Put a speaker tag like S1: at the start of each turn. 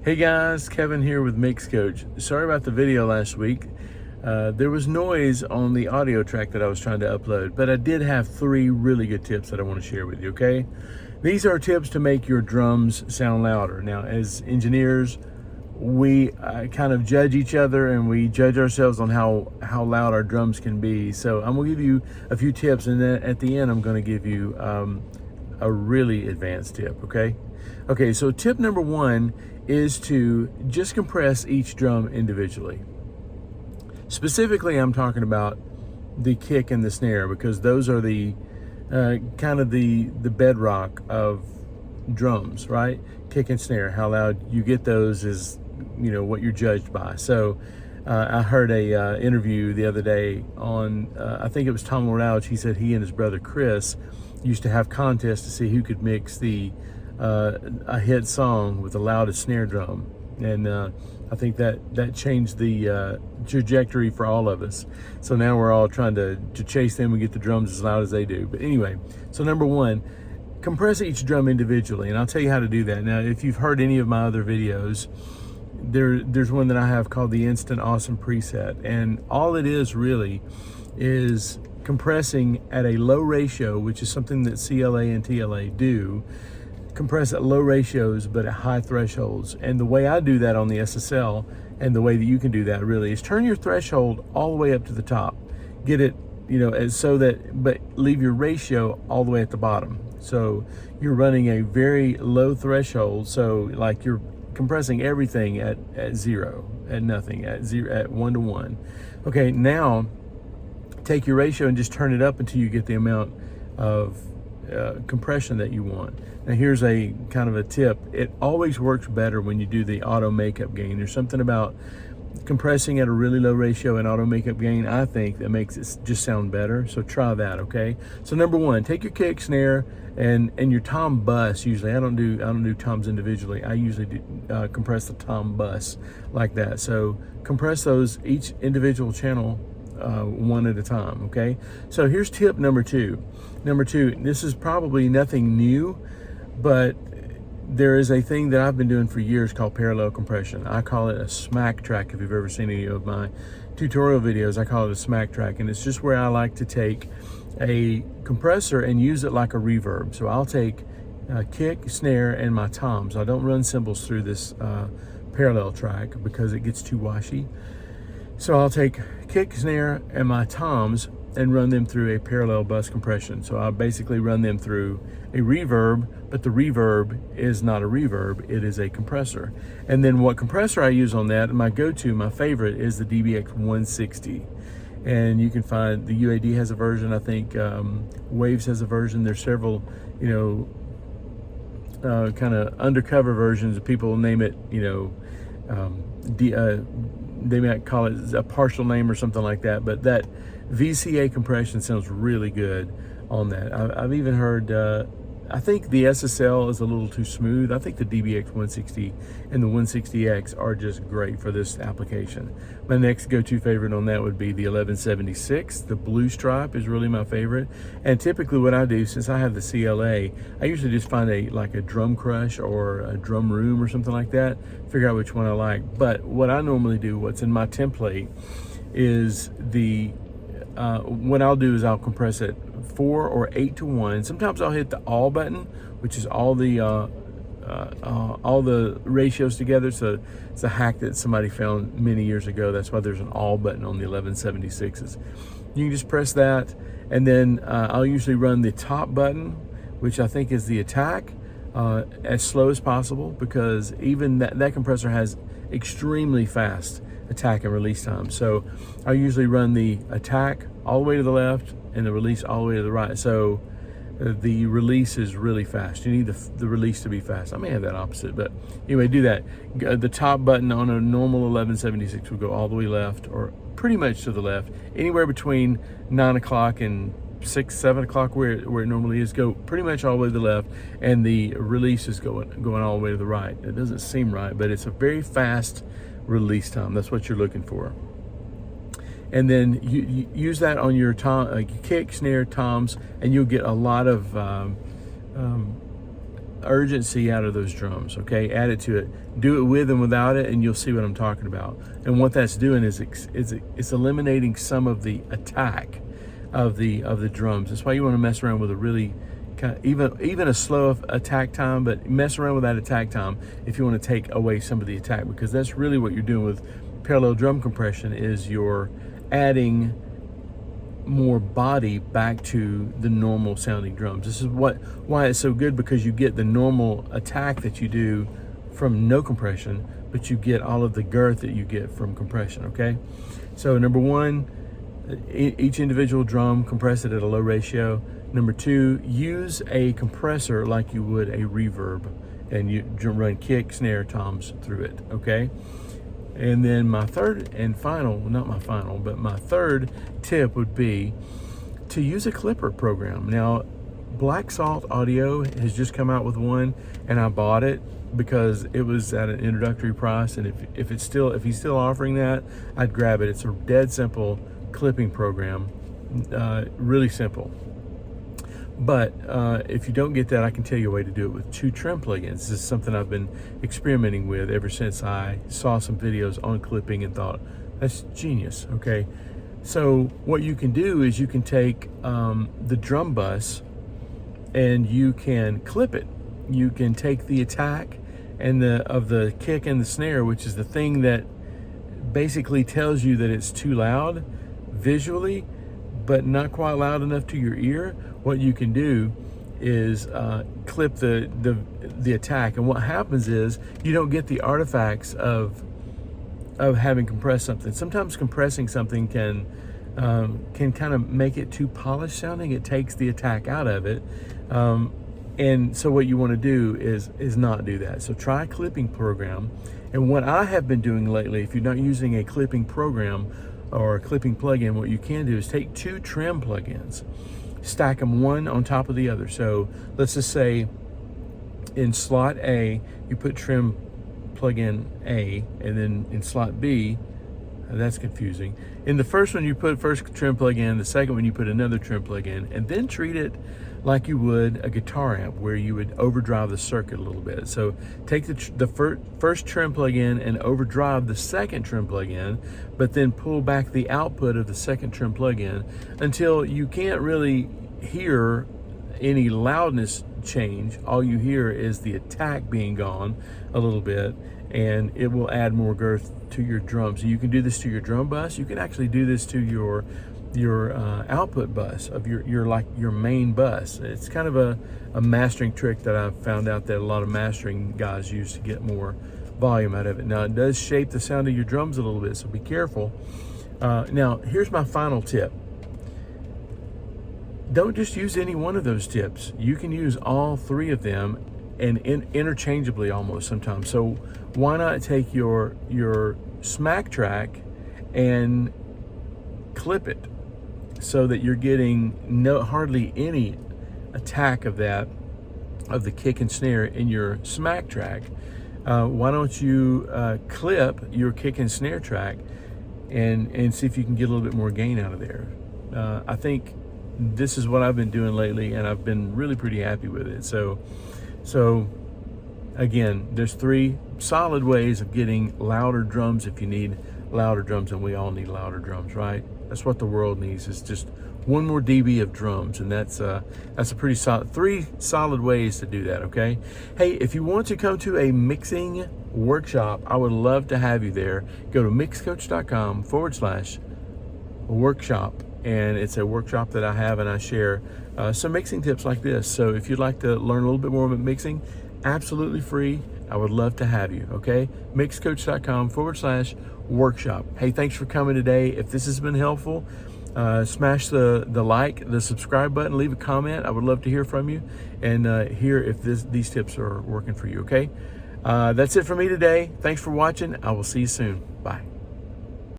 S1: Hey guys, Kevin here with Mix Coach. Sorry about the video last week. There was noise on the audio track that I was trying to upload, but I did have 3 really good tips that I want to share with you, okay? These are tips to make your drums sound louder. Now, as engineers, we kind of judge each other and we judge ourselves on how loud our drums can be. So I'm gonna give you a few tips, and then at the end, I'm gonna give you a really advanced tip, okay? Okay, so tip number 1 is to just compress each drum individually. Specifically, I'm talking about the kick and the snare, because those are the kind of the bedrock of drums, right? Kick and snare, how loud you get those is, you know, what you're judged by. So I heard a interview the other day on, I think it was Tom Rouch. He said he and his brother Chris used to have contests to see who could mix a hit song with the loudest snare drum, and I think that changed the trajectory for all of us. So now we're all trying to chase them and get the drums as loud as they do. But anyway, so number 1, compress each drum individually, and I'll tell you how to do that. Now, if you've heard any of my other videos, there's one that I have called the Instant Awesome Preset, and all it is really is compressing at a low ratio, which is something that CLA and TLA do. Compress at low ratios but at high thresholds. And the way I do that on the SSL, and the way that you can do that really, is turn your threshold all the way up to the top. Get it, you know, so that, but leave your ratio all the way at the bottom. So you're running a very low threshold, so like you're compressing everything at 0, at nothing, at 0, at 1 to 1. Okay, now take your ratio and just turn it up until you get the amount of compression that you want. Now here's a kind of a tip. It always works better when you do the auto makeup gain. There's something about compressing at a really low ratio and auto makeup gain, I think, that makes it just sound better. So try that, okay? So number 1, take your kick, snare, and your tom bus. Usually I don't do toms individually. I usually do compress the tom bus like that. So compress those, each individual channel, one at a time, okay? So here's tip number 2. Number 2, this is probably nothing new, but there is a thing that I've been doing for years called parallel compression. I call it a smack track. If you've ever seen any of my tutorial videos, I call it a smack track, and it's just where I like to take a compressor and use it like a reverb. So I'll take kick, snare, and my toms. I don't run cymbals through this parallel track because it gets too washy. So I'll take kick, snare, and my toms and run them through a parallel bus compression. So I basically run them through a reverb, but the reverb is not a reverb, it is a compressor. And then what compressor I use on that, my go-to, my favorite, is the DBX 160. And you can find, the UAD has a version, I think Waves has a version. There's several, you know, kind of undercover versions. People name it, you know, they might call it a partial name or something like that, but that VCA compression sounds really good on that. I've even heard, I think the SSL is a little too smooth. I think the DBX 160 and the 160X are just great for this application. My next go-to favorite on that would be the 1176. The blue stripe is really my favorite. And typically what I do, since I have the CLA, I usually just find like a drum crush or a drum room or something like that, figure out which one I like. But what I normally do, what's in my template, is what I'll do is I'll compress it 4 or 8 to 1. Sometimes I'll hit the all button, which is all the ratios together. So it's a hack that somebody found many years ago. That's why there's an all button on the 1176s. You can just press that, and then I'll usually run the top button, which I think is the attack, as slow as possible, because even that compressor has extremely fast attack and release time. So I usually run the attack all the way to the left and the release all the way to the right. So the release is really fast. You need the release to be fast. I may have that opposite, but anyway, do that. The top button on a normal 1176 will go all the way left, or pretty much to the left, anywhere between 9 o'clock and 6, 7 o'clock where it normally is, go pretty much all the way to the left, and the release is going all the way to the right. It doesn't seem right, but it's a very fast release time. That's what you're looking for. And then you use that on your kick, snare, toms, and you'll get a lot of urgency out of those drums, okay? Add it to it. Do it with and without it, and you'll see what I'm talking about. And what that's doing is it's eliminating some of the attack of the drums. That's why you want to mess around with a really even a slow attack time, but mess around with that attack time if you want to take away some of the attack, because that's really what you're doing with parallel drum compression, is you're adding more body back to the normal sounding drums. This is why it's so good, because you get the normal attack that you do from no compression, but you get all of the girth that you get from compression, okay? So number one, each individual drum, compress it at a low ratio. Number two, use a compressor like you would a reverb, and you run kick, snare, toms through it, okay? And then my third and final, not my final, but my third tip would be to use a clipper program. Now, Black Salt Audio has just come out with one, and I bought it because it was at an introductory price, and if he's still offering that, I'd grab it. It's a dead simple clipping program, really simple. But if you don't get that, I can tell you a way to do it with 2 trim plugins. This is something I've been experimenting with ever since I saw some videos on clipping and thought, that's genius, okay? So what you can do is you can take the drum bus and you can clip it. You can take the attack of the kick and the snare, which is the thing that basically tells you that it's too loud visually, but not quite loud enough to your ear. What you can do is clip the attack, and what happens is you don't get the artifacts of having compressed something. Sometimes compressing something can kind of make it too polished sounding. It takes the attack out of it, and so what you want to do is not do that. So try a clipping program. And what I have been doing lately, if you're not using a clipping program or a clipping plugin, what you can do is take 2 trim plugins, stack them one on top of the other. So let's just say in slot A, you put trim plugin A, and then in slot B, that's confusing. In the first one, you put first trim plugin, the second one, you put another trim plugin, and then treat it like you would a guitar amp, where you would overdrive the circuit a little bit. So take the first trim plugin and overdrive the second trim plugin, but then pull back the output of the second trim plugin until you can't really hear any loudness change. All you hear is the attack being gone a little bit, and it will add more girth to your drums. So you can do this to your drum bus. You can actually do this to your output bus of your main bus. It's kind of a mastering trick that I've found out that a lot of mastering guys use to get more volume out of it. Now, it does shape the sound of your drums a little bit, so be careful. Now, here's my final tip. Don't just use any one of those tips. You can use all 3 of them, and interchangeably almost sometimes. So why not take your smack track and clip it so that you're getting hardly any attack of the kick and snare in your smack track? Why don't you clip your kick and snare track and see if you can get a little bit more gain out of there? I think this is what I've been doing lately, and I've been really pretty happy with it. So again, there's 3 solid ways of getting louder drums if you need louder drums, and we all need louder drums, right? That's what the world needs, is just 1 more dB of drums, and that's a pretty solid 3 solid ways to do that, okay? Hey, if you want to come to a mixing workshop, I would love to have you there. Go to mixcoach.com/workshop, and it's a workshop that I have, and I share some mixing tips like this. So if you'd like to learn a little bit more about mixing, absolutely free. I would love to have you, okay? mixcoach.com/workshop. Hey, thanks for coming today. If this has been helpful, smash the like, the subscribe button, leave a comment. I would love to hear from you and hear if these tips are working for you, okay? That's it for me today. Thanks for watching. I will see you soon. Bye.